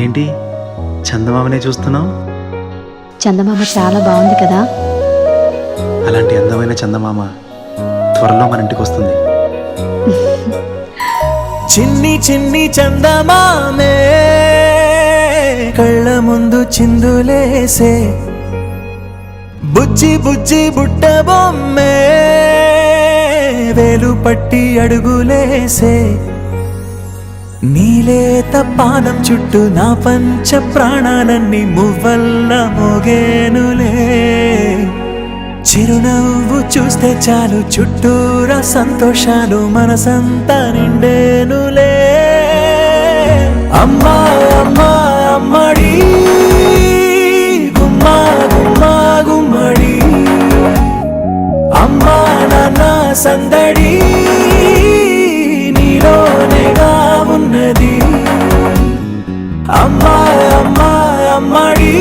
ఏంటి చందమామనే చూస్తున్నావు? చందమామ చాలా బాగుంది కదా. అలాంటి అందమైన చందమామ త్వరలో మన ఇంటికి వస్తుంది. చిన్ని చిన్ని చందమామే కళ్ళ ముందు చిందులేసే, బుజ్జి బుజ్జి బుట్ట బొమ్మే వేలు పట్టి అడుగులేసే, నీలేత పాదం చుట్టూ నా పంచ ప్రాణాలన్నీ మువ్వల్ల మోగేనులే. చిరునవ్వు చూస్తే చాలు చుట్టూరా సంతోషాలు మనసంతా నిండేనులే. అమ్మా అమ్మా అమ్మడి గుమ్మా గుమ్మా గుమ్మడి, అమ్మా నాన్న సందడి నీలోనేగా ఉన్నది. అమ్మా అమ్మా అమ్మడి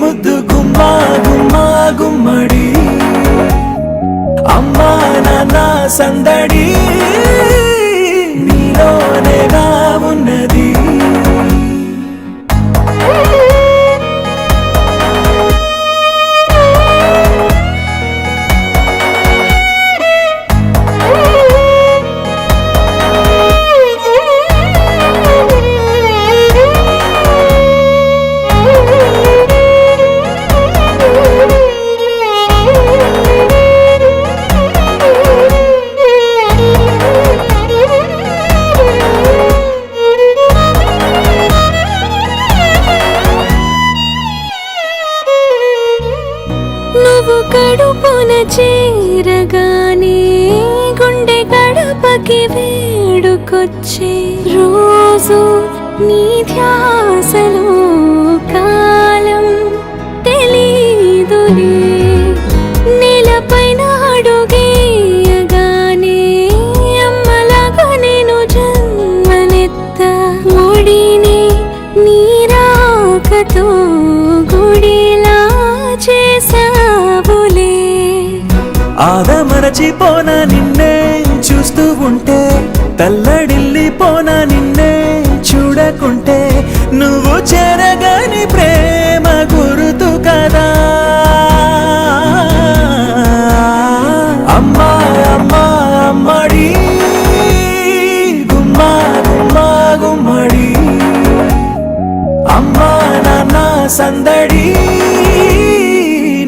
ముద్దు గుమ్మా గుమ్మా గుమ్మడి, అమ్మా నాన్న సందడి నీలోనేగా ఉన్నది. నువ్వు కడుపున చేరగానే గుండె గడపకి వేడుకొచ్చే, రోజు నీ ధ్యాసలో కాలం తెలీదులే. నేలపైన అడుగేయగానే అమ్మలాగా నేను జన్మనెత్త, ఒడిని నీ రాకతో గుడిలా చేసావులే. ఆదమరచిపోనా నిన్నే చూస్తూ ఉంటే, తల్లడిల్లిపోనా నిన్నే చూడకుంటే, నువ్వు చెరగని ప్రేమ గురుతు కదా. అమ్మా అమ్మా అమ్మడి గుమ్మా గుమ్మా గుమ్మడి, అమ్మా నాన్న సందడి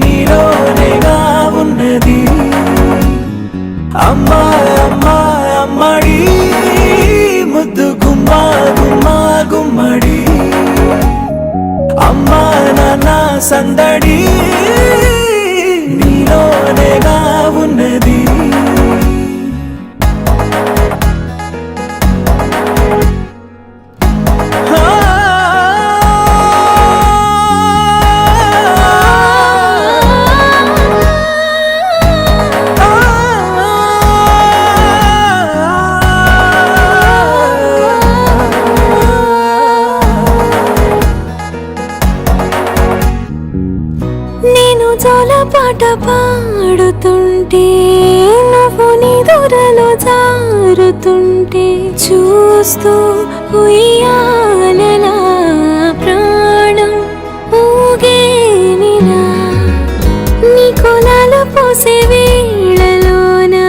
నీలోనేగా ఉన్నది. అమ్మా అమ్మా అమ్మడి ముద్దు గుమ్మా గుమ్మా గుమ్మడి, అమ్మా నాన్న సందడి నీలోనేగా ఉన్నది. నేను జోలపాట పాడుతుంటే, నువ్వు నీ దూరలో జారుతుంటే, చూస్తూ ఉయ్యాలలా ప్రాణం ఊగేనిలా. నీ కొలాలు పోసే వేళలోనా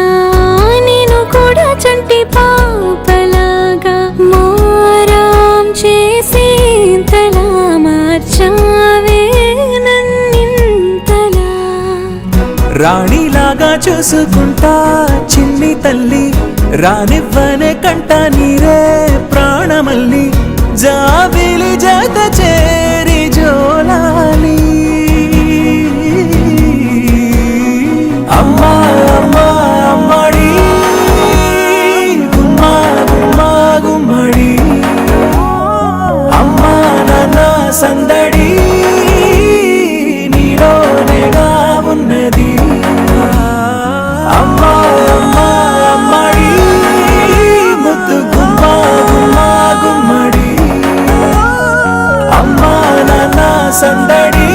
నేను కూడా చంటి పాపలాగా మారాం చేసేంతలా మార్చావే నన్నింతలా. రాణిలాగా చూసుకుంటా చిన్ని తల్లి, రానివ్వనే కంట నీరే ప్రాణమల్లి, జాబిలి జత చేరి జోలాలి. అమ్మా అమ్మా అమ్మడి గుమ్మా గుమ్మా గుమ్మడి, అమ్మా నాన్న సందడి నీలోనేగా ఉన్నది. అమ్మా అమ్మా అమ్మడి ముద్దు గుమ్మా గుమ్మా గుమ్మడి, అమ్మా నాన్న సందడి